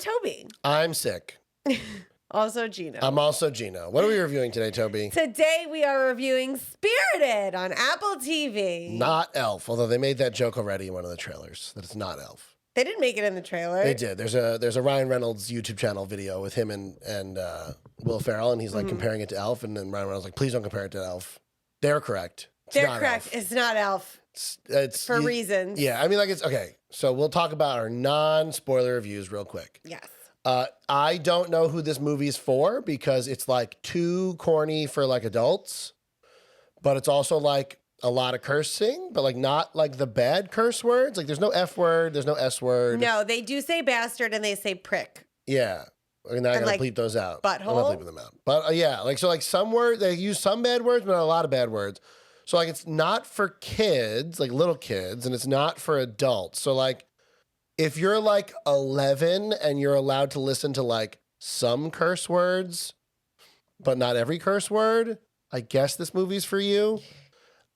Toby. I'm sick. Also Gino. I'm also Gino. What are we reviewing today, Toby? Today we are reviewing Spirited on Apple TV. Not Elf, although they made that joke already in one of the trailers, that it's not Elf. They didn't make it in the trailer. They did. There's a Ryan Reynolds YouTube channel video with him and Will Ferrell, and he's like comparing it to Elf, and then Ryan Reynolds like, please don't compare it to Elf. They're correct. They're correct. Elf. It's not Elf. It's for reasons. Yeah, I mean, like it's okay. So we'll talk about our non-spoiler reviews real quick. Yes. I don't know who this movie's for because it's like too corny for like adults, but it's also like a lot of cursing, but like not like the bad curse words. Like there's no F word, there's no S word. No, they do say bastard and they say prick. Yeah. And I gotta like bleep those out. Butthole. I'm not bleeping them out. But yeah, like so like some words, they use some bad words, but not a lot of bad words. So like it's not for kids, like little kids, and it's not for adults. So like if you're like 11 and you're allowed to listen to like some curse words, but not every curse word, I guess this movie's for you.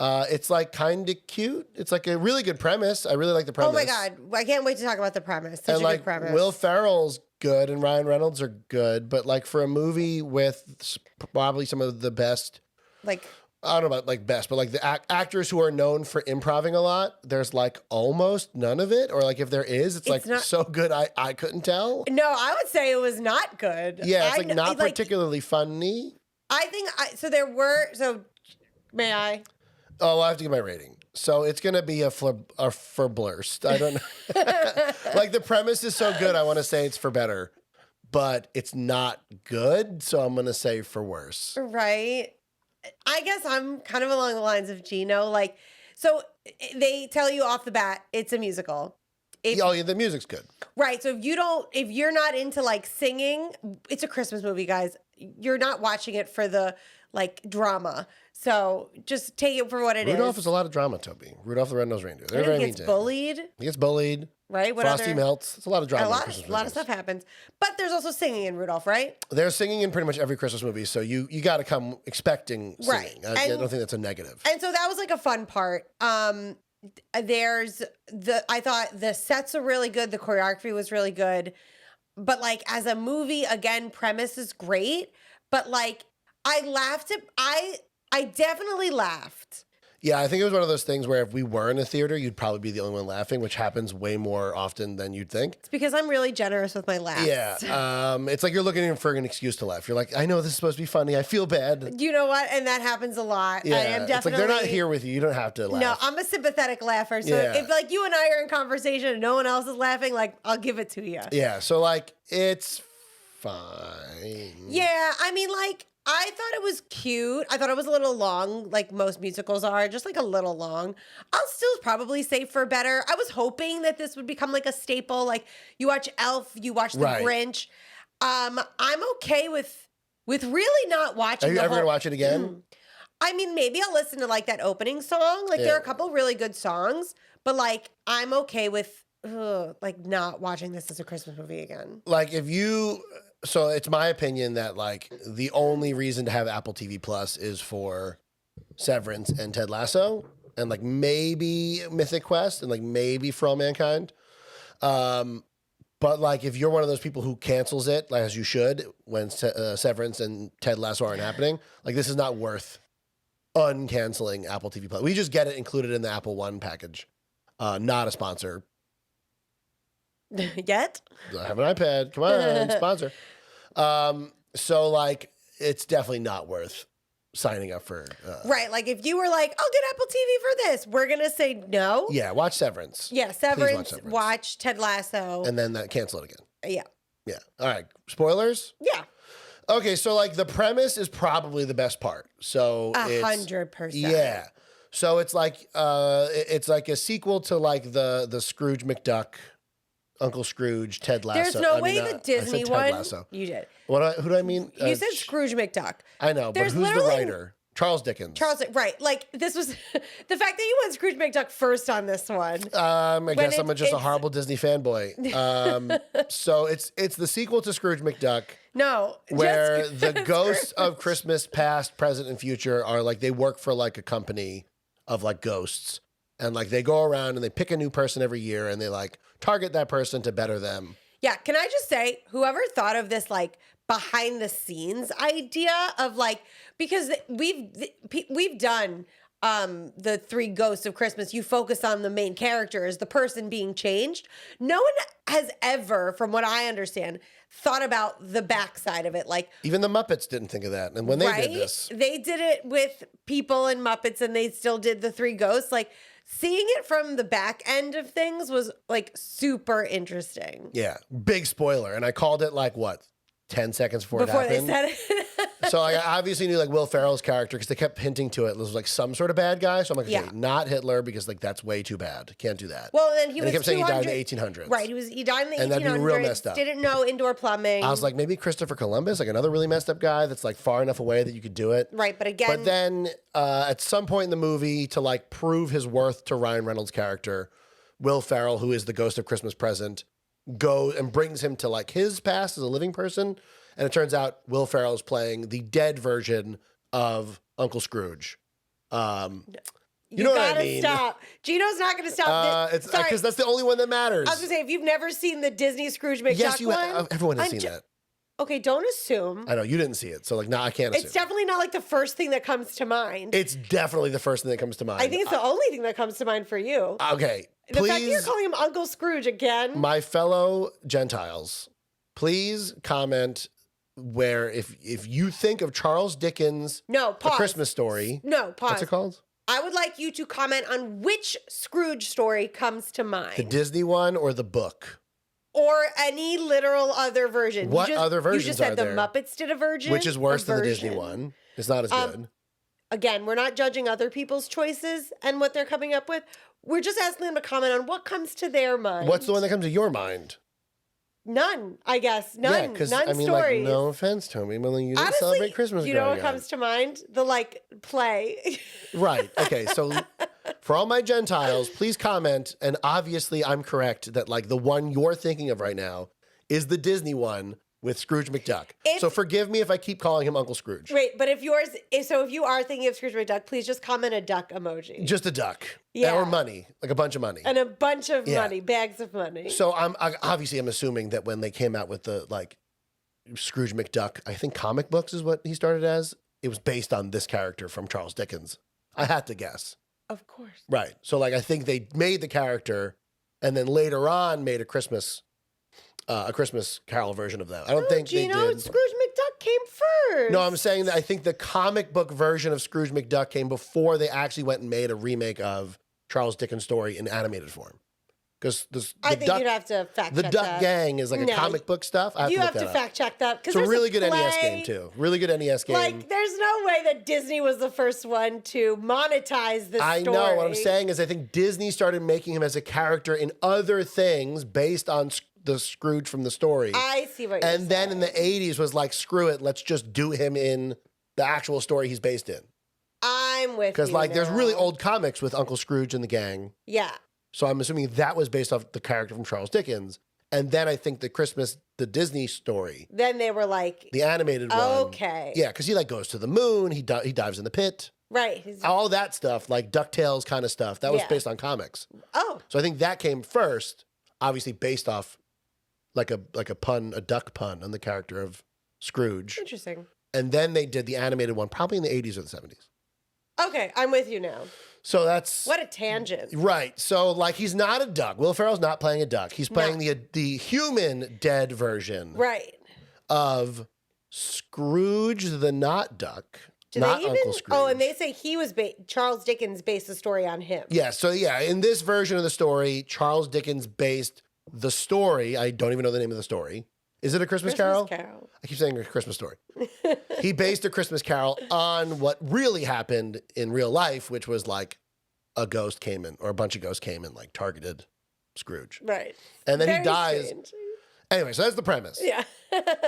It's like kind of cute. It's like a really good premise. I really like the premise. Oh my God. I can't wait to talk about the premise. Such and a like good premise. Will Ferrell's good and Ryan Reynolds are good, but like for a movie with probably some of the best, like, I don't know about like best, but like the actors who are known for improving a lot, there's like almost none of it. Or like if there is, it's like not, so good I couldn't tell. No, I would say it was not good. Yeah, it's like not particularly funny. I think, may I? Oh, I have to give my rating. So it's going to be a blurst. I don't know. Like the premise is so good, I want to say it's for better. But it's not good, so I'm going to say for worse. Right. I guess I'm kind of along the lines of Gino. Like, so they tell you off the bat, it's a musical. Yeah, the music's good. Right. So if you're not into like singing, it's a Christmas movie, guys. You're not watching it for the like drama. So just take it for what it is. Rudolph is a lot of drama, Toby. Rudolph the Red-Nosed Reindeer. They're very mean to him. Bullied. He gets bullied. Right? Frosty melts. It's a lot of drama. A lot of stuff happens. But there's also singing in Rudolph, right? There's singing in pretty much every Christmas movie, so you got to come expecting singing. Right. I don't think that's a negative. And so that was like a fun part. I thought the sets are really good. The choreography was really good. But like as a movie, again, premise is great. But like I laughed I definitely laughed. Yeah, I think it was one of those things where if we were in a theater, you'd probably be the only one laughing, which happens way more often than you'd think. It's because I'm really generous with my laughs. Yeah. It's like you're looking for an excuse to laugh. You're like, I know this is supposed to be funny. I feel bad. You know what? And that happens a lot. Yeah. I am definitely. It's like they're not here with you. You don't have to laugh. No, I'm a sympathetic laugher. So if like you and I are in conversation and no one else is laughing, like I'll give it to you. Yeah. So like it's fine. Yeah. I mean, like, I thought it was cute. I thought it was a little long, like most musicals are, just like a little long. I'll still probably say for better. I was hoping that this would become like a staple. Like you watch Elf, you watch The Grinch. I'm okay with really not watching. Are you ever gonna watch it again? I mean, maybe I'll listen to like that opening song. Like there are a couple really good songs, but like I'm okay with like not watching this as a Christmas movie again. Like if you. So it's my opinion that like the only reason to have Apple TV Plus is for Severance and Ted Lasso and like maybe Mythic Quest and like maybe For All Mankind. But like if you're one of those people who cancels it, like as you should, when Severance and Ted Lasso aren't happening, like this is not worth uncanceling Apple TV Plus. We just get it included in the Apple One package. Not a sponsor. Yet? I have an iPad. Come on, sponsor. So like, it's definitely not worth signing up for. Right. Like if you were like, I'll get Apple TV for this, we're going to say no. Yeah. Watch Severance. Yeah. Severance. Watch Ted Lasso. And then cancel it again. Yeah. Yeah. All right. Spoilers? Yeah. Okay. So like the premise is probably the best part. So 100%. Yeah. So it's like a sequel to like the Scrooge McDuck, Uncle Scrooge, Ted Lasso. There's no way the Disney one. Lasso. You did. Who do I mean? You said Scrooge McDuck. I know, but who's the writer? Charles Dickens. Right. Like this was the fact that you went Scrooge McDuck first on this one. I guess I'm just a horrible Disney fanboy. So it's the sequel to Scrooge McDuck. No, where the ghosts of Christmas past, present, and future are like they work for like a company of like ghosts. And like they go around and they pick a new person every year and they like target that person to better them. Yeah, can I just say, whoever thought of this like behind the scenes idea of like, because we've done the three ghosts of Christmas, you focus on the main character as the person being changed. No one has ever, from what I understand, thought about the backside of it. Like, Even the Muppets didn't think of that. And when they did right? this, They did it with people and Muppets, and they still did the three ghosts. Like, seeing it from the back end of things was like super interesting. yeah, big spoiler. And I called it like what, 10 seconds before it Before they happened. said it. So I obviously knew like Will Ferrell's character because they kept hinting to it. It was like some sort of bad guy. So I'm like, okay, Yeah. not Hitler because like that's way too bad. Can't do that. Well, then he and was they kept saying he died in 200 the 1800s. Right, he died in the And 1800s. that'd be real messed up. Didn't know indoor plumbing. I was like, maybe Christopher Columbus, like another really messed up guy that's like far enough away that you could do it. right, but again, But then at some point in the movie, to like prove his worth to Ryan Reynolds' character, Will Ferrell, who is the ghost of Christmas Present, goes and brings him to like his past as a living person. And it turns out Will Ferrell is playing the dead version of Uncle Scrooge. You know what I gotta mean? stop. Gino's not going to stop. It's Sorry, because that's the only one that matters. I was going to say, if you've never seen the Disney Scrooge McDuck Yes, you. one, Everyone has I'm seen that. okay, don't assume. I know you didn't see it, so like, I can't assume. It's definitely not like the first thing that comes to mind. It's definitely the first thing that comes to mind. I think it's the only thing that comes to mind for you. Okay, The fact that you're please, calling him Uncle Scrooge again. my fellow Gentiles, please comment where if you think of Charles Dickens' No, A pause. Christmas Story. No, pause. What's it called? I would like you to comment on which Scrooge story comes to mind. The Disney one or the book? Or any literal other version. What other You versions just said are the there? Muppets did a version. Which is worse a than the Disney version. one. It's not as good. Again, we're not judging other people's choices and what they're coming up with. We're just asking them to comment on what comes to their mind. What's the one that comes to your mind? None, I guess. None. Yeah, because None I mean, stories. like, no offense, Toby, but like, you didn't Honestly, celebrate Christmas. you know what growing up. comes to mind? The like play. Right. Okay. So for all my Gentiles, please comment. And obviously, I'm correct that like the one you're thinking of right now is the Disney one with Scrooge McDuck. So forgive me if I keep calling him Uncle Scrooge. Wait, but if you are thinking of Scrooge McDuck, please just comment a duck emoji. Just a duck. Yeah. Or money, like a bunch of money. And a bunch of Yeah. money, bags of money. So I'm assuming that when they came out with the like Scrooge McDuck, I think comic books is what he started as. It was based on this character from Charles Dickens. I had to guess. Of course. Right. So like I think they made the character and then later on made a Christmas Carol version of that. I don't think Gino they and did. Scrooge McDuck came first. No, I'm saying that I think the comic book version of Scrooge McDuck came before they actually went and made a remake of Charles Dickens' story in animated form. Because I think you'd have to fact the check Duck that. Gang is like a No, comic book stuff. I have You to have look to that up. fact check that. It's a really good NES game play. too. Really good NES game. Like, there's no way that Disney was the first one to monetize this I story. know what I'm saying is I think Disney started making him as a character in other things based on the Scrooge from the story. I see what you're saying. And then in the 80s was like, screw it, let's just do him in the actual story he's based in. I'm with you. Because like there's really now. old comics with Uncle Scrooge and the gang. Yeah. So I'm assuming that was based off the character from Charles Dickens. And then I think the Disney story, Then they were like, the animated one. okay. Yeah, because he like goes to the moon, he dives in the pit. Right. All that stuff, like DuckTales kind of stuff, that was Yeah. based on comics. Oh, So I think that came first, obviously based off like a duck pun on the character of Scrooge. interesting. And then they did the animated one probably in the 80s or the 70s. Okay, I'm with you now. So that's What a tangent. right. So like he's not a duck. Will Ferrell's not playing a duck. He's playing No. the human dead version Right. of Scrooge the not duck, Do not they even? Uncle Scrooge. Oh, and they say he was Charles Dickens based the story on him. Yeah, so yeah, in this version of the story, Charles Dickens based the story. I don't even know the name of the story. Is it A Christmas Carol? Carol. I keep saying A Christmas Story. He based A Christmas Carol on what really happened in real life, which was like a ghost came in, or a bunch of ghosts came and like targeted Scrooge. Right. And then Very he dies. strange. Anyway, so that's the premise. Yeah.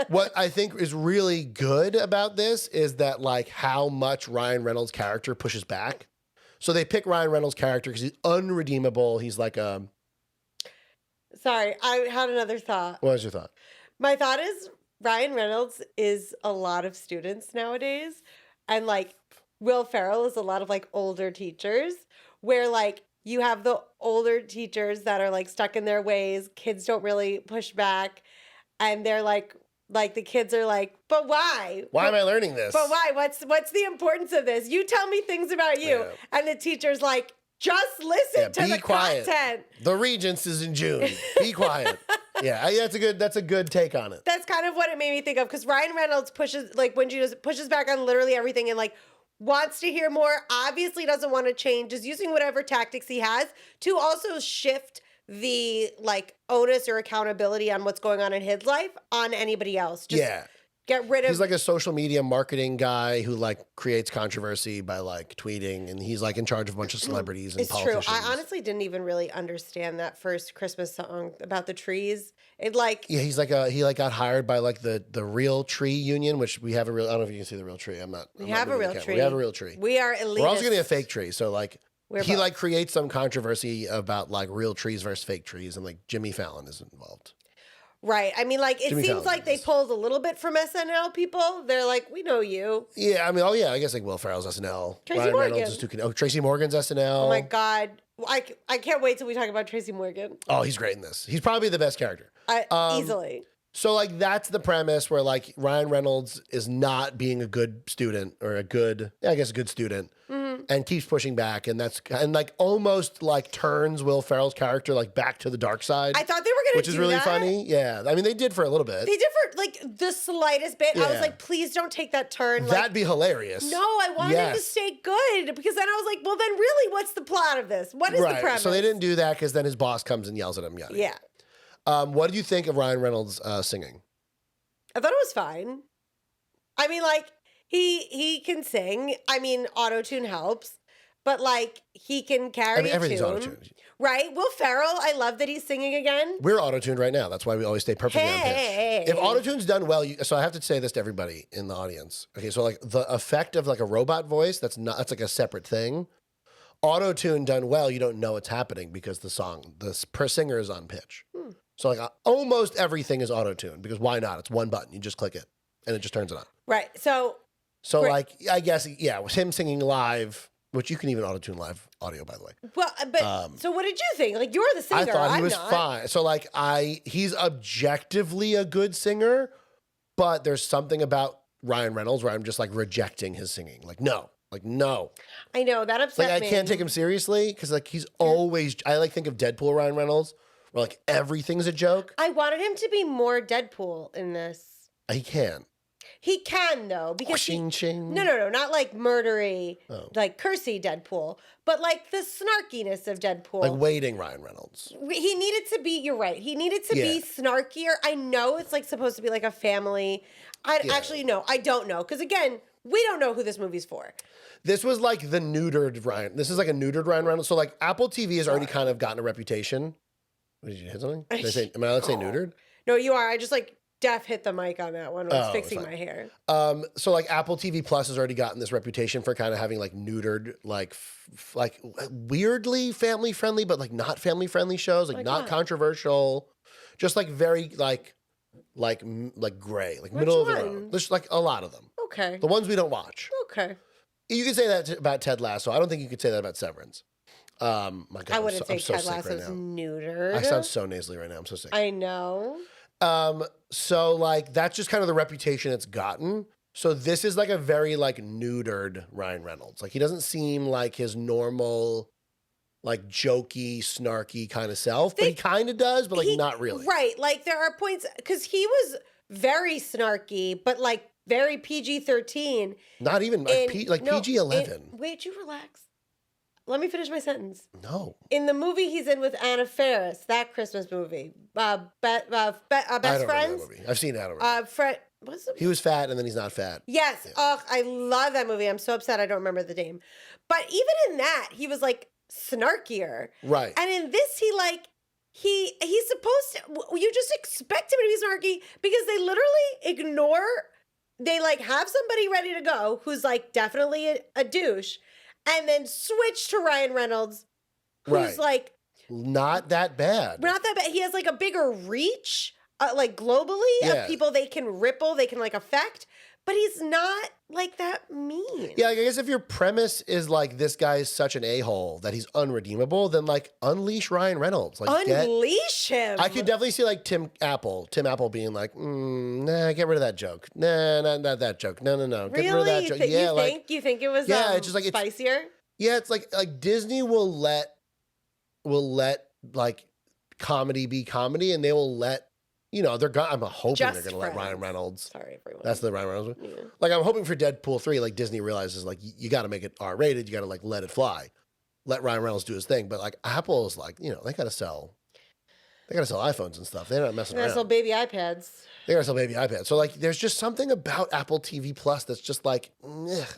What I think is really good about this is that like how much Ryan Reynolds' character pushes back. So they pick Ryan Reynolds' character because he's unredeemable. He's like a... Sorry, I had another thought. What was your thought? My thought is Ryan Reynolds is a lot of students nowadays. And like Will Ferrell is a lot of like older teachers where like you have the older teachers that are like stuck in their ways. Kids don't really push back. And they're like the kids are like, but why? Why am I learning this? But why? What's the importance of this? You tell me things about you. Yeah. And the teacher's like, just listen to the quiet. content. The Regents is in June. Be quiet. Yeah, that's a good take on it. That's kind of what it made me think of, because Ryan Reynolds pushes, like, when she pushes back on literally everything and like wants to hear more, obviously doesn't want to change, is using whatever tactics he has to also shift the like onus or accountability on what's going on in his life on anybody else. Just get rid of. He's like a social media marketing guy who like creates controversy by like tweeting, and he's like in charge of a bunch of celebrities and it's politicians. True. I honestly didn't even really understand that first Christmas song about the trees. It like he's like he got hired by like the Real Tree Union, which we have a real. I don't know if you can see the Real Tree. We have a real tree. We have a real tree. We are elitist. We're also getting a fake tree. So like We're he both. like creates some controversy about like real trees versus fake trees, and like Jimmy Fallon is involved. Right. I mean, like, it Jimmy seems Fallon like they does. pulled a little bit from SNL people. They're like, we know you. Yeah, I mean, oh yeah, I guess like Will Ferrell's SNL. Tracy Ryan Morgan. Reynolds is too. Oh, Tracy Morgan's SNL. Oh my God. I can't wait till we talk about Tracy Morgan. Oh, he's great in this. He's probably the best character. Easily. So like that's the premise where like Ryan Reynolds is not being a good student or a good student, and keeps pushing back, and like almost like turns Will Ferrell's character like back to the dark side. I thought they were going to which is really funny. Yeah, I mean they did for a little bit. They did for like the slightest bit. I was Yeah. like, please don't take that turn. Like, That'd be hilarious. no, I wanted him to Yes. stay good, because then I was like, well, then really, what's the plot of this? What is the premise? So they didn't do that because then his boss comes and yells at him. Yada. Yeah. What did you think of Ryan Reynolds singing? I thought it was fine. I mean, like, he can sing. I mean, auto-tune helps. But, like, he can carry a everything's tune. auto-tuned. Right? Will Ferrell, I love that he's singing again. We're auto-tuned right now. That's why we always stay perfectly on Hey. pitch. If auto-tune's done well, so I have to say this to everybody in the audience. Okay, so like the effect of like a robot voice, that's like a separate thing. Auto-tune done well, you don't know it's happening because the per singer is on pitch. So like almost everything is auto-tuned, because why not? It's one button. You just click it and it just turns it on. Right. So So like, I guess, yeah, with him singing live, which you can even auto-tune live audio, by the way. well, but so what did you think? Like, you're the singer. I thought he I'm was not. fine. So like he's objectively a good singer, but there's something about Ryan Reynolds where I'm just like rejecting his singing. Like, no. I know, that upset Like me. I can't take him seriously because like he's always, I like think of Deadpool Ryan Reynolds where like everything's a joke. I wanted him to be more Deadpool in this. He can. He can, though, because Ching, ching. No, not like murdery, Oh. like cursy Deadpool, but like the snarkiness of Deadpool. Like waiting Ryan Reynolds. He needed to be, you're right, he needed to be Yeah. snarkier. I know it's like supposed to be like a family. Actually, no, I don't know. Because again, we don't know who this movie's for. This was like the neutered Ryan. This is like a neutered Ryan Reynolds. So like Apple TV has already kind of gotten a reputation. Did you hit something? Am I allowed to say neutered? No, you are. I just like hit the mic on that one when I was Oh, fixing fine. my hair. So like Apple TV Plus has already gotten this reputation for kind of having like neutered, like like weirdly family friendly, but like not family friendly shows, like not what? controversial, just like very like gray, like Which middle of the one? road. There's like a lot of them. Okay. The ones we don't watch. Okay. You could say that about Ted Lasso. I don't think you could say that about Severance. My God, I wouldn't say I'm so Ted sick right Lasso's now. neutered. I sound so nasally right now. I'm so sick. I know. So like that's just kind of the reputation it's gotten. So this is like a very like neutered Ryan Reynolds. Like he doesn't seem like his normal, like jokey, snarky kind of self, but he kind of does, but like not really. Right. Like there are points, because he was very snarky, but like very PG-13. Not even like, PG-11. Wait, you relax. Let me finish my sentence. No. In the movie he's in with Anna Faris, that Christmas movie, Best I don't remember that Friends. movie. I've seen it. I don't remember. What's the He was fat and then he's not fat. Yes. Yeah. Oh, I love that movie. I'm so upset I don't remember the name. But even in that, he was like snarkier. Right. And in this, he's supposed to, you just expect him to be snarky because they literally they like have somebody ready to go who's like definitely a douche, and then switch to Ryan Reynolds, who's Right. like not that bad. not that bad. He has like a bigger reach, like globally, Yeah. of people they can ripple, they can like affect, but he's not like that mean? Yeah, I guess if your premise is like this guy is such an a-hole that he's unredeemable, then like unleash Ryan Reynolds. Like Unleash him. I could definitely see like Tim Apple being like, nah, get rid of that joke. Nah, not that joke. No. Get rid of that joke. Yeah, you think it was it's just like spicier? It's like Disney will let like comedy be comedy, and they will let I'm hoping Just they're gonna let Friends. Ryan Reynolds. Sorry, everyone. That's the Ryan Reynolds one. Yeah. Like I'm hoping for Deadpool 3, like Disney realizes like you got to make it R-rated. You got to like let it fly, let Ryan Reynolds do his thing. But like Apple is like they got to sell iPhones and stuff. They're not messing around. Sell baby iPads. They got to sell baby iPads. So like there's just something about Apple TV Plus that's just like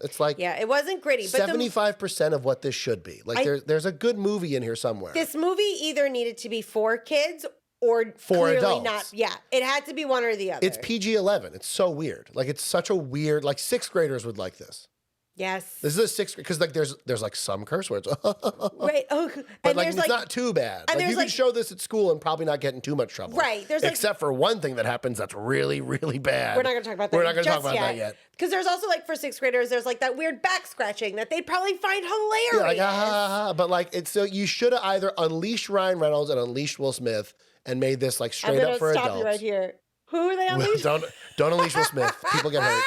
it's like it wasn't gritty. But 75% of what this should be. Like there's a good movie in here somewhere. This movie either needed to be for kids or for clearly adults. Not. Yeah, it had to be one or the other. It's PG-11. It's so weird. Like it's such a weird. Like sixth graders would like this. Yes. This is a sixth because like there's like some curse words. Right. Oh, but like it's not too bad. Like you can show this at school and probably not get in too much trouble. Right. Except for one thing that happens that's really, really bad. We're not going to talk about that. We're not going to talk about that yet. Because there's also like for sixth graders, there's like that weird back scratching that they'd probably find hilarious. Yeah, like but like it's so you should have either unleashed Ryan Reynolds and unleashed Will Smith and made this like straight up for adults. Stop you right here. Who are they unleashed? Don't unleash Will Smith. People get hurt.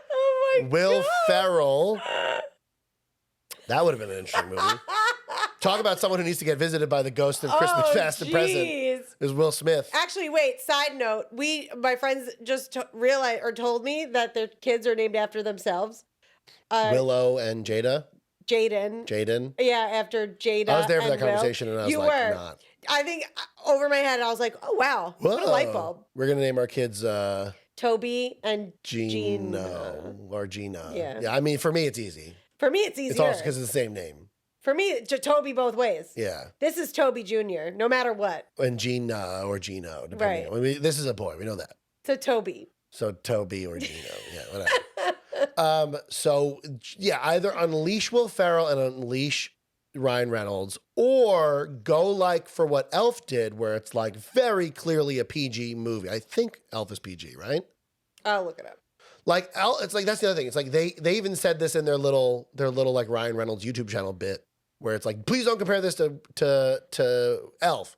Oh my Will God. Ferrell. That would have been an interesting movie. Talk about someone who needs to get visited by the ghost of Christmas past and present. Is Will Smith. Actually, wait, side note. My friends just realized or told me that their kids are named after themselves. Willow and Jada. Jaden. Yeah, after Jada. I was there for that Will. conversation and I was not. I think over my head, I was like, oh, wow. What a light bulb. We're going to name our kids Toby and Gino or Gina. Yeah. I mean, for me, it's easy. For me, it's easier. It's also because it's the same name. For me, Toby both ways. Yeah. This is Toby Jr., no matter what. And Gina or Gino. Right. I mean, this is a boy. We know that. So Toby. So Toby or Gino. Yeah, whatever. Either unleash Will Ferrell and unleash Ryan Reynolds, or go like for what Elf did, where it's like very clearly a PG movie. I think Elf is PG, right? I'll look it up. Like it's like that's the other thing. It's like they even said this in their little like Ryan Reynolds YouTube channel bit where it's like, please don't compare this to Elf.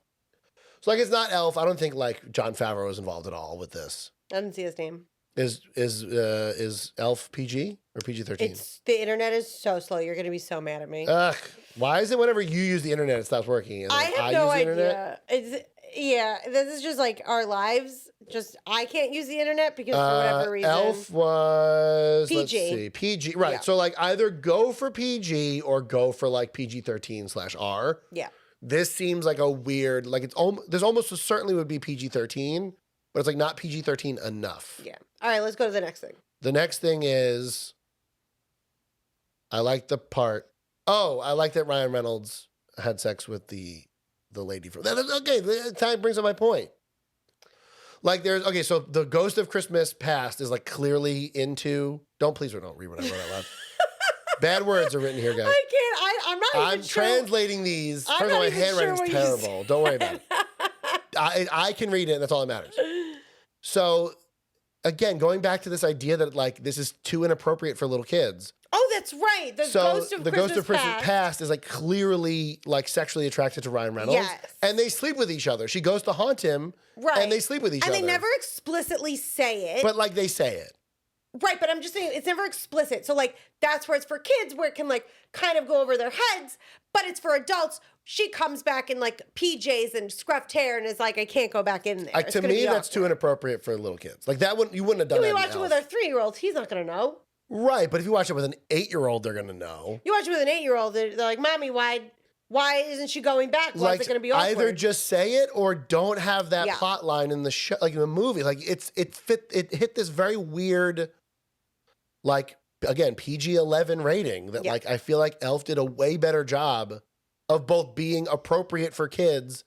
So like it's not Elf. I don't think like Jon Favreau was involved at all with this. I didn't see his name. Is Elf PG or PG-13? The internet is so slow. You're gonna be so mad at me. Ugh. Why is it whenever you use the internet it stops working? And I have no idea. This is just like our lives. Just I can't use the internet because for whatever reason. Elf was PG. Let's see, PG. Right. Yeah. So like either go for PG or go for like PG-13/R. Yeah. This seems like a weird, like there's almost certainly would be PG-13, but it's like not PG-13 enough. Yeah. All right, let's go to the next thing. The next thing is, I like the part. Oh, I like that Ryan Reynolds had sex with the lady from that. Okay, that time brings up my point. Like so the Ghost of Christmas Past is like clearly into. Don't read what I wrote out loud. Bad words are written here, guys. I can't. I'm not even sure. I'm translating these. First of all, my handwriting's terrible. Don't worry about it. I can read it, and that's all that matters. So, again, going back to this idea that like this is too inappropriate for little kids. Oh, that's right. The Ghost of Christmas Past is like clearly like sexually attracted to Ryan Reynolds. Yes. And they sleep with each other. She goes to haunt him. Right. And they sleep with each other. And they never explicitly say it. But like they say it. Right, but I'm just saying it's never explicit. So like that's where it's for kids where it can like kind of go over their heads, but it's for adults. She comes back in like PJs and scruffed hair and is like, I can't go back in there. Like to me, that's too inappropriate for little kids. Like that you wouldn't have done that. We watch it with our 3-year-olds. He's not gonna know. Right, but if you watch it with an 8-year-old, they're gonna know. You watch it with an 8-year-old, they're like, Mommy, why isn't she going back? Why is it gonna be awkward? Either just say it or don't have that plot line in the show, like in the movie. Like it hit this very weird, like again PG-11 rating that like I feel like Elf did a way better job of both being appropriate for kids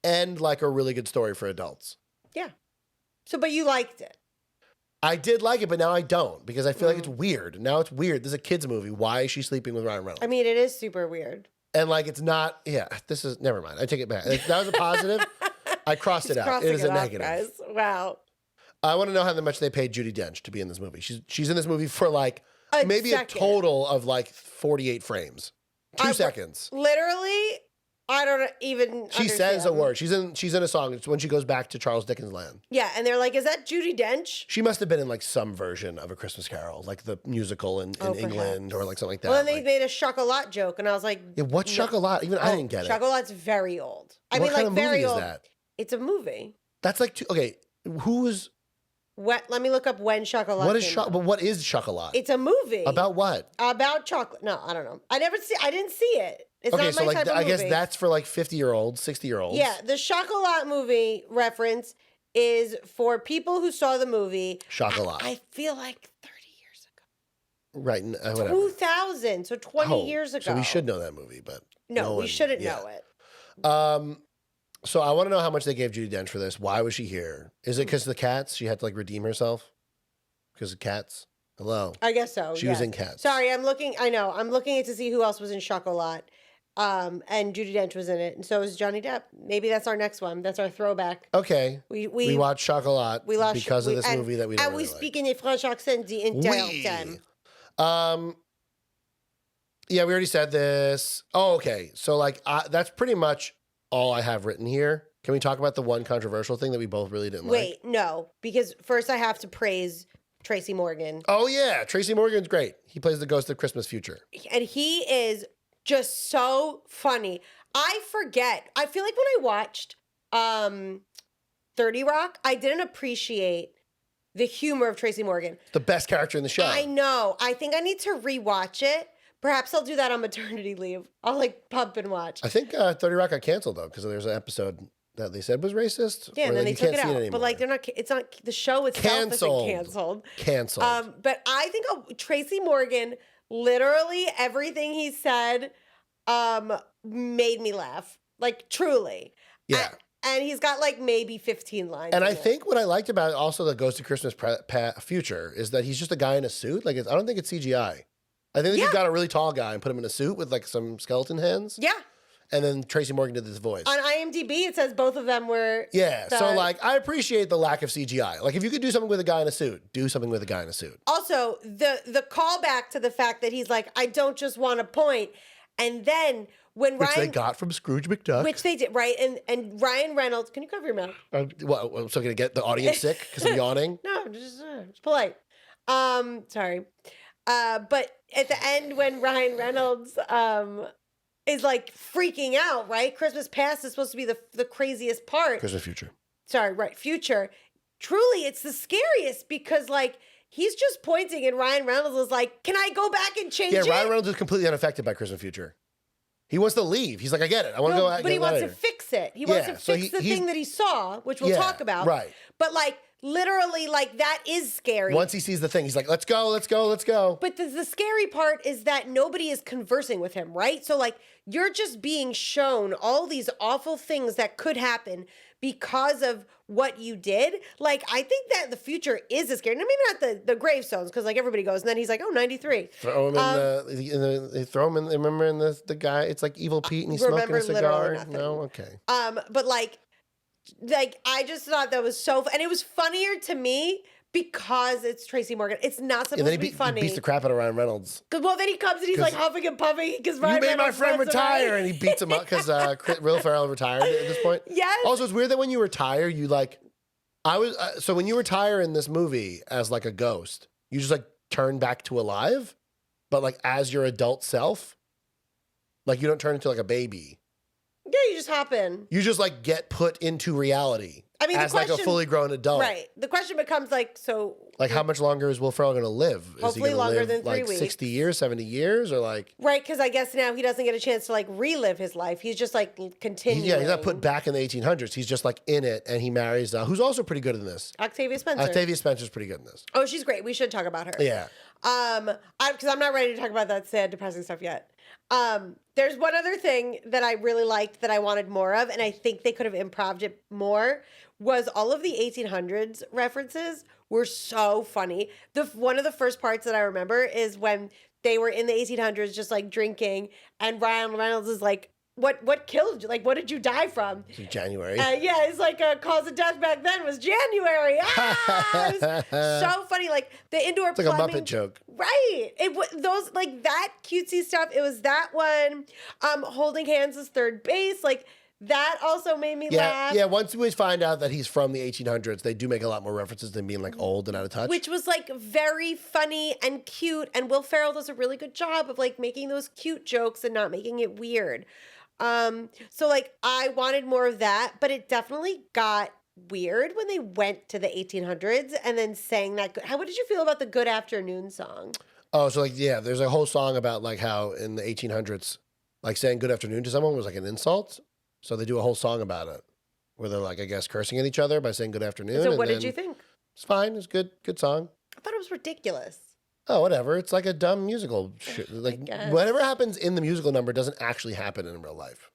and like a really good story for adults. Yeah. So, but you liked it. I did like it, but now I don't because I feel like it's weird. Now it's weird. This is a kid's movie. Why is she sleeping with Ryan Reynolds? I mean, it is super weird. And like, it's not, this is, never mind. I take it back. That was a positive. I crossed it out. It is a negative. Guys. Wow. I want to know how much they paid Judi Dench to be in this movie. She's in this movie for like maybe second. a total of like 48 frames. 2 seconds. Literally, I don't even She says a word. She's in a song. It's when she goes back to Charles Dickens' land. Yeah, and they're like, is that Judi Dench? She must have been in like some version of A Christmas Carol, like the musical in England or like something like that. Well, then they made a chocolat joke, and I was like, yeah, what's chocolat? Even I didn't get it. Chocolat's very old. I What mean, kind like of very movie is old. that? It's a movie. That's like, okay, who's... Let me look up when Chocolat What is came out. but what is chocolat? It's a movie. About what? About chocolate. No, I don't know. I didn't see it. It's Okay, not so my like type of I guess movie. that's for like 50-year-olds, 60-year-olds. Yeah, the Chocolat movie reference is for people who saw the movie. Chocolat. I feel like 30 years ago. Right, whatever. 2000, so 20 years ago. So we should know that movie, but No, we shouldn't know it. So I want to know how much they gave Judi Dench for this. Why was she here? Is it because of the cats? She had to like redeem herself because of cats. Hello. I guess so. She was in Cats. Sorry, I'm looking. I know. I'm looking to see who else was in Chocolat. And Judi Dench was in it, and so was Johnny Depp. Maybe that's our next one. That's our throwback. Okay. We watched Chocolat because of this movie that we don't and we really speak in a French accent the entire time. Yeah, we already said this. Oh, okay. So like that's pretty much all I have written here. Can we talk about the one controversial thing that we both really didn't like? Wait, no, because first I have to praise Tracy Morgan. Oh yeah, Tracy Morgan's great. He plays the Ghost of Christmas Future. And he is just so funny. I forget. I feel like when I watched 30 Rock, I didn't appreciate the humor of Tracy Morgan. The best character in the show. I know. I think I need to rewatch it. Perhaps I'll do that on maternity leave. I'll like pump and watch. I think 30 Rock got canceled though because there's an episode that they said was racist. Yeah, and then they took it out. It but like they're not. It's not the show itself isn't canceled. Canceled. But I think Tracy Morgan, literally everything he said, made me laugh. Like truly. Yeah. And he's got like maybe 15 lines. And I think what I liked about also the Ghost of Christmas Future is that he's just a guy in a suit. Like I don't think it's CGI. I think they just got a really tall guy and put him in a suit with like some skeleton hands. Yeah. And then Tracy Morgan did this voice. On IMDb, it says both of them were. Yeah. So like, I appreciate the lack of CGI. Like if you could do something with a guy in a suit, do something with a guy in a suit. Also, the callback to the fact that he's like, I don't just want to point. And then when Which Ryan. they got from Scrooge McDuck. Which they did, right? And Ryan Reynolds. Can you cover your mouth? Well, I'm still going to get the audience sick because I'm yawning. No, just polite. Sorry. But at the end, when Ryan Reynolds is like freaking out, right? Christmas Past is supposed to be the craziest part. Christmas Future. Sorry, right. Future. Truly, it's the scariest because like he's just pointing and Ryan Reynolds is like, can I go back and change it? Yeah, Ryan Reynolds is completely unaffected by Christmas Future. He wants to leave. He's like, I get it. I want to go out. But he wants to fix it. He wants to fix the thing that he saw, which we'll talk about. Right. But like literally, like that is scary. Once he sees the thing, he's like, let's go, let's go, let's go. But the scary part is that nobody is conversing with him, right? So like you're just being shown all these awful things that could happen because of what you did. Like I think that the future is as scary. Now, maybe not the gravestones, because like everybody goes, and then he's like, oh, 93. Throw him they throw him in. Remember in the guy? It's like Evil Pete, and he's smoking a cigar. No, okay. But like I just thought that was so, and it was funnier to me because it's Tracy Morgan. It's not supposed to be funny. He beats the crap out of Ryan Reynolds. Well, then he comes and he's like huffing and puffing because Ryan You made my friend retire, away. and he beats him up because Will Ferrell retired at this point. Yes. Also, it's weird that when you retire, you like, so when you retire in this movie as like a ghost, you just like turn back to alive, but like as your adult self, like you don't turn into like a baby. Yeah, you just hop in. You just like get put into reality. I mean, as like a fully grown adult. Right. The question becomes like, so. Like, how much longer is Will Ferrell going to live? Hopefully is he longer live, than 3 like weeks. 60 years, 70 years, or like. Right, because I guess now he doesn't get a chance to like relive his life. He's just like continuing. Yeah, he's not put back in the 1800s. He's just like in it, and he marries, who's also pretty good in this. Octavia Spencer. Octavia Spencer's pretty good in this. Oh, she's great. We should talk about her. Yeah. Because I'm not ready to talk about that sad, depressing stuff yet. There's one other thing that I really liked that I wanted more of, and I think they could have improved it more, was all of the 1800s references were so funny. One of the first parts that I remember is when they were in the 1800s just like drinking, and Ryan Reynolds is like what killed you? Like, what did you die from? January. Yeah, it's like a cause of death back then was January. Ah, it was so funny. Like the indoor It's like plumbing. a Muppet joke. Right. It was those like that cutesy stuff. It was that one. Holding hands is third base. Like that also made me laugh. Yeah, once we find out that he's from the 1800s, they do make a lot more references to being like old and out of touch. Which was like very funny and cute. And Will Ferrell does a really good job of like making those cute jokes and not making it weird. So like I wanted more of that, but it definitely got weird when they went to the 1800s and then sang that. What did you feel about the Good Afternoon song? Oh, so like, yeah, there's a whole song about like how in the 1800s, like saying good afternoon to someone was like an insult. So they do a whole song about it where they're like, I guess, cursing at each other by saying good afternoon. So what did you think? It's fine. It's good song. I thought it was ridiculous. Oh, whatever. It's like a dumb musical. Like whatever happens in the musical number doesn't actually happen in real life.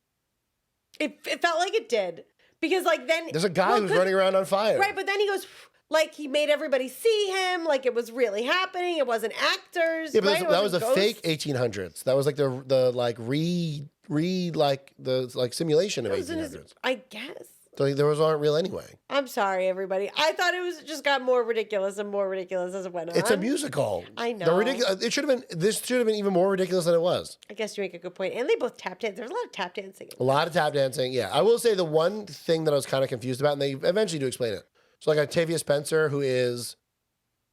It felt like it did because like then there's a guy who's running around on fire. Right, but then he goes like he made everybody see him like it was really happening. It wasn't actors. Yeah, but right? that was a ghosts. fake 1800s. That was like the like the simulation of 1800s. I guess. So those aren't real anyway. I'm sorry, everybody. I thought it was just got more ridiculous and more ridiculous as it went on. It's a musical. I know. This should have been even more ridiculous than it was. I guess you make a good point. And they both tap dance. There's a lot of tap dancing. A lot of tap dancing. Yeah, I will say the one thing that I was kind of confused about, and they eventually do explain it. So like Octavia Spencer, who is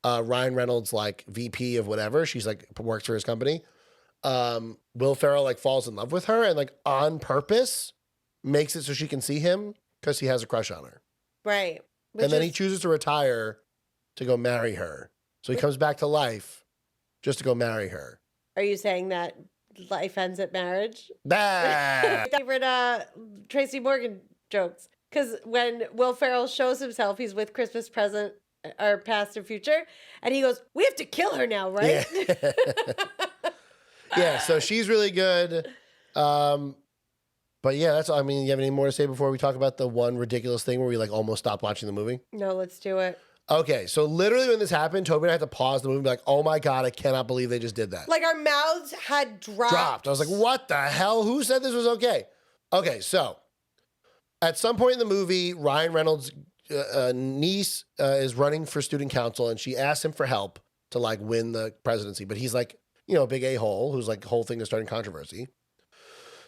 Ryan Reynolds' like VP of whatever, she's like works for his company. Will Ferrell like falls in love with her and like on purpose makes it so she can see him because he has a crush on her. Right. And then he chooses to retire to go marry her. So he comes back to life just to go marry her. Are you saying that life ends at marriage? Bah! Favorite Tracy Morgan jokes. Because when Will Ferrell shows himself, he's with Christmas present or past and future. And he goes, we have to kill her now, right? Yeah. Yeah, so she's really good. But yeah, that's all. I mean, you have any more to say before we talk about the one ridiculous thing where we like almost stopped watching the movie? No, let's do it. Okay, so literally when this happened, Toby and I had to pause the movie and be like, oh my God, I cannot believe they just did that. Like our mouths had dropped. I was like, what the hell? Who said this was okay? Okay, so at some point in the movie, Ryan Reynolds' niece is running for student council and she asks him for help to like win the presidency. But he's like, you know, a big a-hole who's like the whole thing is starting controversy.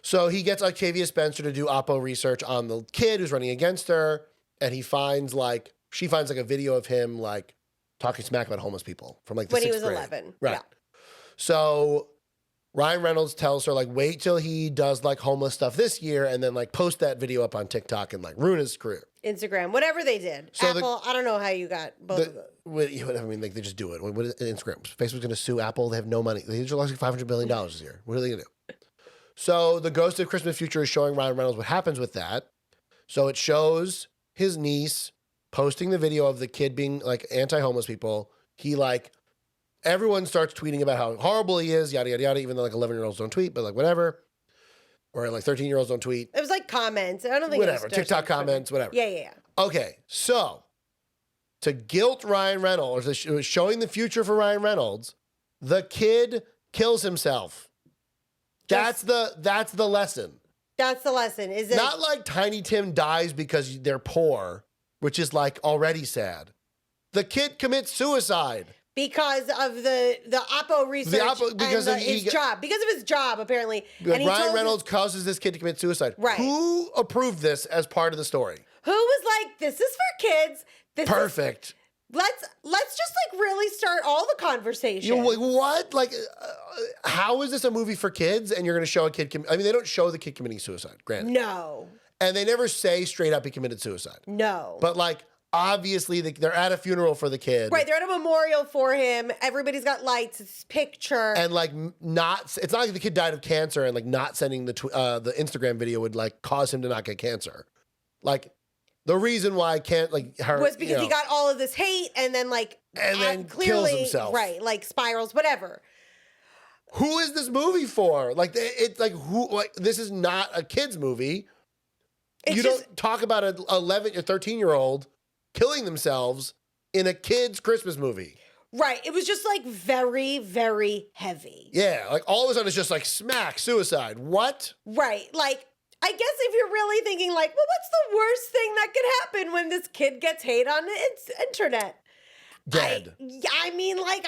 So he gets Octavia Spencer to do Oppo research on the kid who's running against her. And she finds like a video of him like talking smack about homeless people from like the when he sixth was grade. 11. Right. Yeah. So Ryan Reynolds tells her like, wait till he does like homeless stuff this year and then like post that video up on TikTok and like ruin his career. Instagram, whatever they did. So Apple, I don't know how you got both of those. I mean, like they just do it. What is Instagram? Facebook's going to sue Apple. They have no money. They just lost like $500 billion this year. What are they going to do? So the Ghost of Christmas Future is showing Ryan Reynolds what happens with that. So it shows his niece posting the video of the kid being like anti-homeless people. He like, everyone starts tweeting about how horrible he is, yada, yada, yada, even though like 11-year-olds don't tweet, but like whatever. Or like 13-year-olds don't tweet. It was like comments. I don't think whatever. it was TikTok comments, whatever. Yeah. Okay, so to guilt Ryan Reynolds, or showing the future for Ryan Reynolds, the kid kills himself. That's the lesson. That's the lesson. Is it Not like Tiny Tim dies because they're poor, which is like already sad. The kid commits suicide. Because of the Oppo research because and of his job. Because of his job, apparently. Like and Ryan Reynolds causes this kid to commit suicide. Right. Who approved this as part of the story? Who was like, this is for kids. Perfect. Let's just like really start all the conversations. You like, what? Like, how is this a movie for kids? And you're going to show a kid? I mean, they don't show the kid committing suicide. Granted. No. And they never say straight up he committed suicide. No. But like, obviously, they're at a funeral for the kid. Right, they're at a memorial for him. Everybody's got lights. It's picture. And like, it's not like the kid died of cancer and like not sending the Instagram video would like cause him to not get cancer. Like, the reason why I can't like her was because he got all of this hate and then like then clearly, kills himself. Right, like spirals, whatever. Who is this movie for? Like, it's like who? Like, this is not a kids movie. You don't talk about an 11 or 13-year-old killing themselves in a kid's Christmas movie. Right. It was just like very, very heavy. Yeah. Like all of a sudden it's just like smack, suicide. What? Right. Like I guess if you're really thinking like, well, what's the worst thing that could happen when this kid gets hate on the internet? Dead. I mean, like,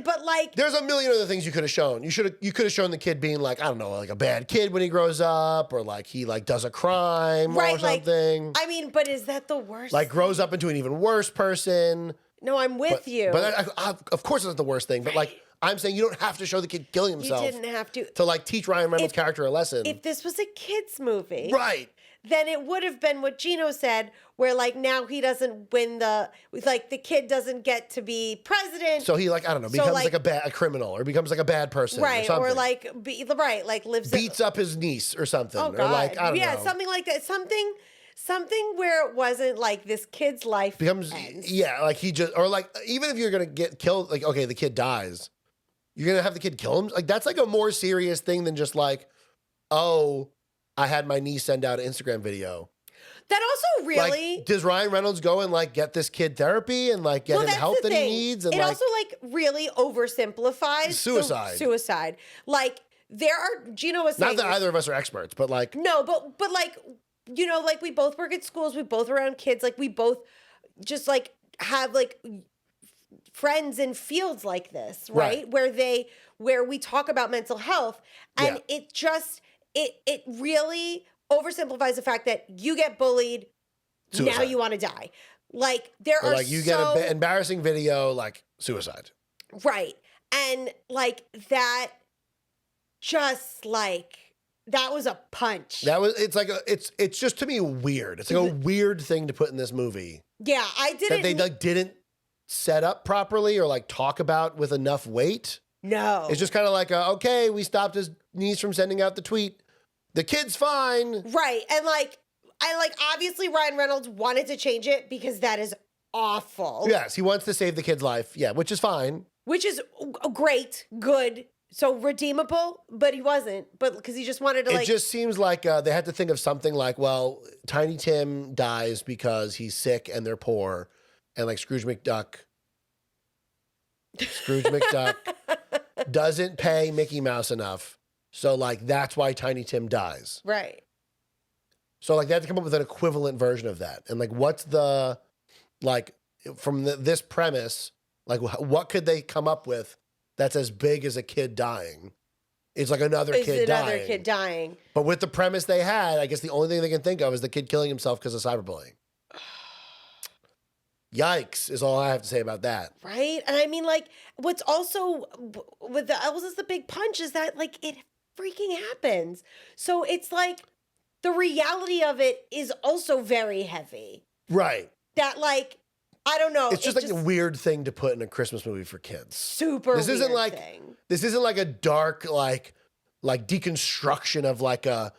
but like, there's a million other things you could have shown. You could have shown the kid being like, I don't know, like a bad kid when he grows up, or like he like does a crime or something. I mean, but is that the worst? Like grows up into an even worse person. No, I'm with you. But of course, it's not the worst thing. But like, I'm saying you don't have to show the kid killing himself. You didn't have to like teach Ryan Reynolds' character a lesson. If this was a kid's movie, right? Then it would have been what Gino said, where like now he doesn't win the kid doesn't get to be president. So he like, I don't know, becomes like a criminal or becomes like a bad person, right? Or like lives beats up his niece or something. Oh or God, like I don't know, something like that. Something where it wasn't like this kid's life becomes ends. like he just or like even if you're gonna get killed, like okay, the kid dies, you're gonna have the kid kill him. Like that's like a more serious thing than just like, oh, I had my niece send out an Instagram video. That also really... Like, does Ryan Reynolds go and like get this kid therapy and like get him help that he needs? And it also like really oversimplifies suicide. Like there are, Gino was saying... Not that either of us are experts, but like... No, but like, you know, like we both work at schools, we both around kids, like we both just like have like friends in fields like this, right? Where we talk about mental health and it just... It really oversimplifies the fact that you get bullied, suicide. Now you want to die. Like there are like you get an embarrassing video, like suicide. Right. And like that just like that was a punch. It's just to me weird. It's like a weird thing to put in this movie. Yeah, I didn't that they like didn't set up properly or like talk about with enough weight. No. It's just kind of like okay, we stopped his niece from sending out the tweet. The kid's fine. Right. And like obviously Ryan Reynolds wanted to change it because that is awful. Yes, he wants to save the kid's life. Yeah, which is fine. Which is great, good, so redeemable, but he wasn't. But because he just wanted to It just seems like they had to think of something like, well, Tiny Tim dies because he's sick and they're poor. And like Scrooge McDuck doesn't pay Mickey Mouse enough. So, like, that's why Tiny Tim dies. Right. So, like, they have to come up with an equivalent version of that. And, like, what's the, like, from this premise, like, what could they come up with that's as big as a kid dying? It's like another kid dying. But with the premise they had, I guess the only thing they can think of is the kid killing himself because of cyberbullying. Yikes is all I have to say about that. Right? And I mean, like, what's also with the elves is the big punch is that, like, it freaking happens. So it's like the reality of it is also very heavy. Right. That, like, I don't know. It's just like a weird thing to put in a Christmas movie for kids. Super this weird isn't like thing. This isn't like a dark, like deconstruction of like a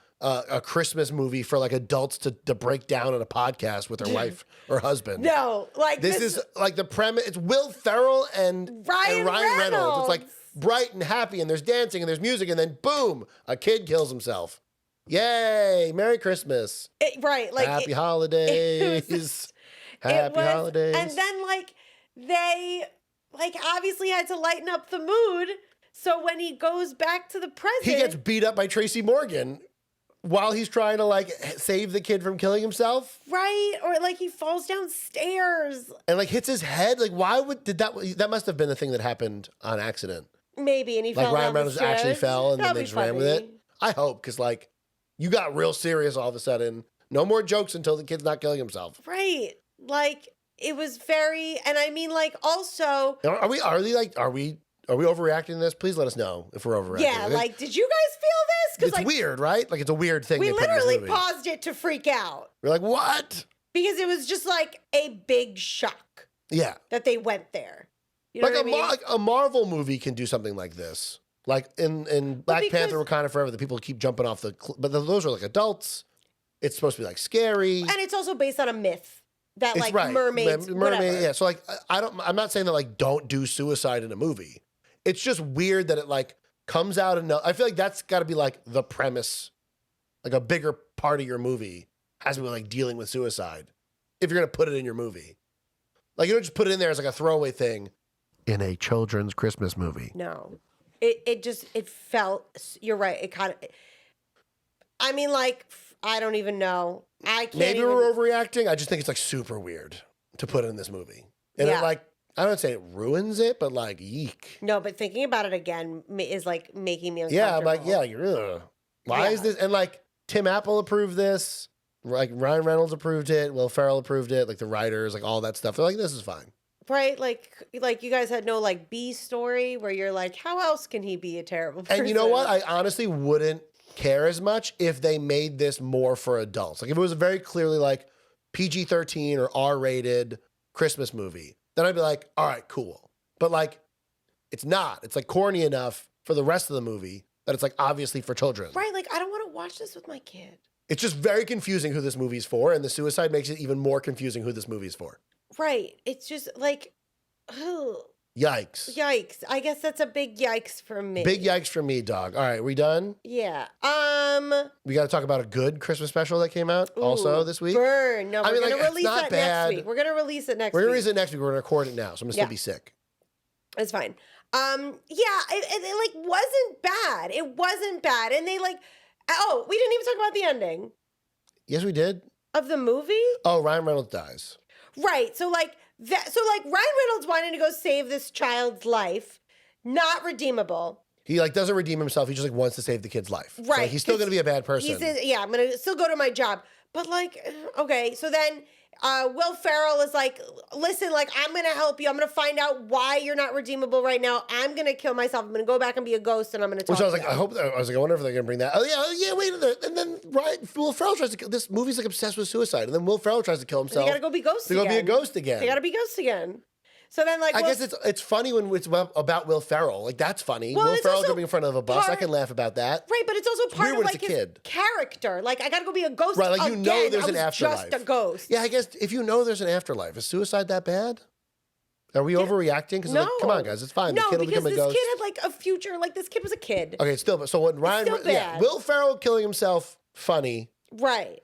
Christmas movie for like adults to break down on a podcast with their wife or husband. No, like this is like the premise. It's Will Ferrell and Ryan Reynolds. It's like bright and happy, and there's dancing and there's music, and then boom, a kid kills himself. Yay! Merry Christmas. Right, like happy holidays. Happy holidays. And then like they like obviously had to lighten up the mood. So when he goes back to the present, he gets beat up by Tracy Morgan while he's trying to like save the kid from killing himself. Right. Or like he falls downstairs. And like hits his head. Like why that must have been a thing that happened on accident. Maybe. And he fell like Ryan Reynolds actually fell and then they just ran with it. I hope, because like you got real serious all of a sudden. No more jokes until the kid's not killing himself. Right. Like it was very, and I mean like also are we overreacting to this? Please let us know if we're overreacting. Yeah, like did you guys feel this? It's like, weird, right? Like it's a weird thing. We literally paused it to freak out. We're like, what? Because it was just like a big shock. Yeah. That they went there. You know like what I mean? Like a Marvel movie can do something like this. Like in Black Panther, Wakanda Forever, the people keep jumping off but those are like adults. It's supposed to be like scary. And it's also based on a myth. That it's like right. mermaids, whatever. Yeah. So like, I'm not saying that like don't do suicide in a movie. It's just weird that it like comes out and I feel like that's got to be like the premise, like a bigger part of your movie has to be like dealing with suicide. If you're gonna put it in your movie, like you don't just put it in there as like a throwaway thing in a children's Christmas movie. No, it felt. You're right. It kind of. I mean, like I don't even know. I can't Maybe even. we're overreacting. I just think it's like super weird to put in this movie. And Yeah. it like, I don't say it ruins it, but like, yeek. No, but thinking about it again is like making me Yeah, uncomfortable. I'm like, yeah, you're, ugh. Why is Yeah. this? And like, Tim Apple approved this. Like, Ryan Reynolds approved it. Will Ferrell approved it. Like, the writers, like, all that stuff. They're like, this is fine. Right? Like you guys had no like B story where you're like, how else can he be a terrible person? And you know what? I honestly wouldn't care as much if they made this more for adults. Like, if it was a very clearly like PG-13 or R-rated Christmas movie, then I'd be like, all right, cool. But like, it's not. It's like corny enough for the rest of the movie that it's like obviously for children. Right? Like, I don't want to watch this with my kid. It's just very confusing who this movie's for, and the suicide makes it even more confusing who this movie's for. Right. It's just like, ugh. Yikes. Yikes. I guess that's a big yikes for me. Big yikes for me, dog. All right, we done? Yeah. We got to talk about a good Christmas special that came out also this week. Burn. No, I we're mean, going like, to it's release not that bad. next week. We're going to release it next We're week. going to release it next week. We're going to record it now, so I'm going to still Yeah. be sick. It's fine. It like wasn't bad. It wasn't bad. And they like, oh, we didn't even talk about the ending Yes, we did. of the movie. Oh, Ryan Reynolds dies. Right. So like Ryan Reynolds wanted to go save this child's life, not redeemable. He like doesn't redeem himself. He just like wants to save the kid's life. So, like, Right, he's still 'cause going to be a bad person. He says, yeah, I'm going to still go to my job. But like, okay. So then Will Ferrell is like, listen, like, I'm going to help you. I'm going to find out why you're not redeemable right now. I'm going to kill myself. I'm going to go back and be a ghost and I'm going to talk Which I was like, to them. I wonder if they're gonna bring that. Oh yeah, wait a minute. And then Will Ferrell tries to kill. This movie's like obsessed with suicide, and then Will Ferrell tries to kill They himself. got to go be ghosts to go again. be a ghost again. They got to be ghosts again. So then, like, I guess it's funny when it's about Will Ferrell. Like that's funny. Well, Will it's Ferrell also jumping in front of a bus. I part- can laugh about that. right, but it's also part weird of when like it's a his kid. character. Like, I got to go be a ghost. Right, like you know again. there's I an was afterlife. Just a ghost. Yeah, I guess if you know there's an afterlife, is suicide that bad? Are we overreacting? Because No. like, come on, guys, it's fine. No, the kid will because become a this ghost. kid had like a future. Like this kid was a kid. Okay, still, but so when Ryan, still bad. Will Ferrell killing himself, funny. Right.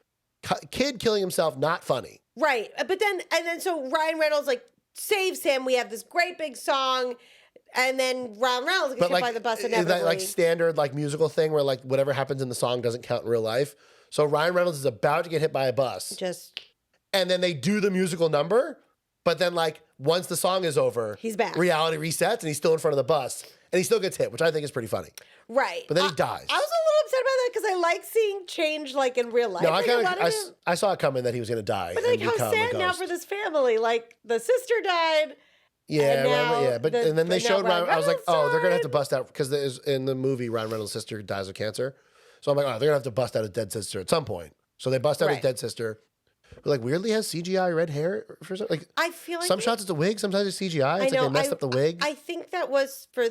Kid killing himself, not funny. Right. But then so Ryan Reynolds like saves him. We have this great big song. And then Ryan Reynolds gets hit by the bus is inevitably. that like standard like musical thing where like whatever happens in the song doesn't count in real life? So Ryan Reynolds is about to get hit by a bus, Just and then they do the musical number, but then like once the song is over, He's back. Reality resets, and he's still in front of the bus, and he still gets hit, which I think is pretty funny. right. But then he dies. I was a little upset about that because I like seeing change like in real life. No, Like, a lot of it- I saw it coming that he was going to die. But and like how become a sad now ghost. for this family. Like the sister died. Yeah, And now and then they but now showed Ryan. Ryan I was like, Reynolds oh, they're gonna have to died. bust out because in the movie Ryan Reynolds' sister dies of cancer. So I'm like, oh, they're gonna have to bust out a dead sister at some point. So they bust out his Right. dead sister, who like weirdly has CGI red hair for some, like I feel like some shots it's a wig, sometimes it's CGI. It's I know, like they messed up the wig, I think that was for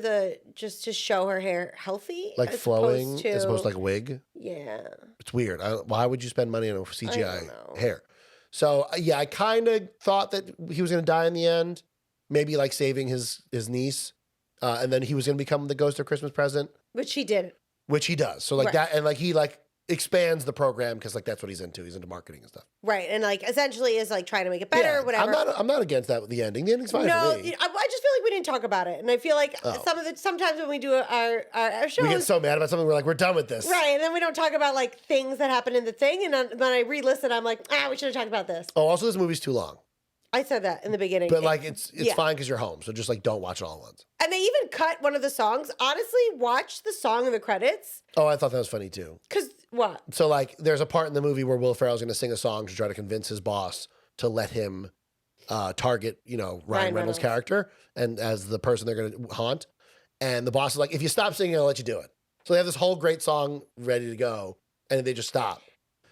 just to show her hair healthy, like as flowing opposed to, as opposed to like a wig. yeah. It's weird. Why would you spend money on a CGI know. hair? So yeah, I kind of thought that he was gonna die in the end. Maybe like saving his niece, and then he was gonna become the ghost of Christmas Present. But she did. Which he does. So like Right. that, and like he like expands the program because like that's what he's into. He's into marketing and stuff. Right. And like essentially is like trying to make it better or whatever. I'm not against that with the ending. The ending's fine No, for me. I just feel like we didn't talk about it. And I feel like Oh. sometimes when we do our shows, We get so mad about something, we're like, we're done with this. right, and then we don't talk about like things that happen in the thing. And then I re-listen, I'm like, we should have talked about this. Oh, also this movie's too long. I said that in the beginning. But like it's yeah. fine because you're home. So just like don't watch it all at once. And they even cut one of the songs. Honestly, watch the song in the credits. Oh, I thought that was funny too. Cause what? So like there's a part in the movie where Will Ferrell's gonna sing a song to try to convince his boss to let him target, Ryan Reynolds' Reynolds. character and as the person they're gonna haunt. And the boss is like, if you stop singing, I'll let you do it. So they have this whole great song ready to go, and they just stop.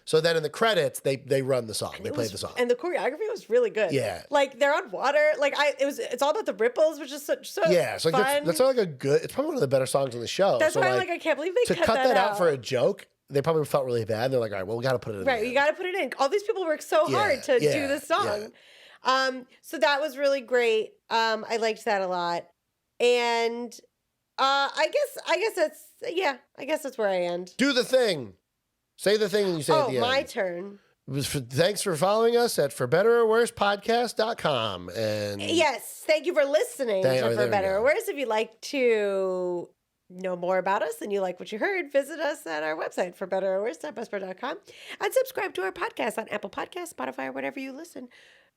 So then in the credits, they run the song. They play the song. And the choreography was really good. Yeah. Like they're on water. Like it's all about the ripples, which is so Yeah, so like fun. that's not like a good. It's probably one of the better songs on the show. That's so why I'm like, I can't believe they to cut that out for a joke. They probably felt really bad. They're like, all right, well, we got to put it in. Right, there. you got to put it in. All these people work so hard to do this song. So that was really great. I liked that a lot. And I guess that's where I end. Do the thing. Say the thing and you say at the end. My turn. Thanks for following us at forbetterorworspodcast.com. And Yes, thank you for listening to there For we Better go. or Worse. If you'd like to know more about us and you like what you heard, visit us at our website for better or worse at buzzsprout.com and subscribe to our podcast on Apple Podcasts, Spotify, or whatever you listen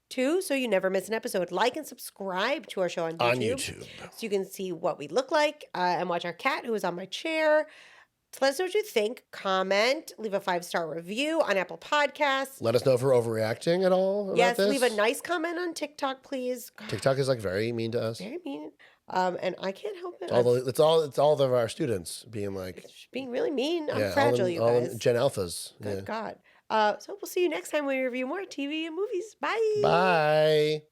to so you never miss an episode. Like and subscribe to our show on On YouTube YouTube. so you can see what we look like and watch our cat who is on my chair. So let us know what you think. Comment, leave a 5-star review on Apple Podcasts. Let us know if we're overreacting at all about Yes, this. leave a nice comment on TikTok, please. God, TikTok is like very mean to us. very mean. And I can't help it. It's all of our students being like, It's being really mean. I'm yeah, fragile, you all guys. them Gen Alphas. Good Yeah. God. So we'll see you next time when we review more TV and movies. Bye. Bye.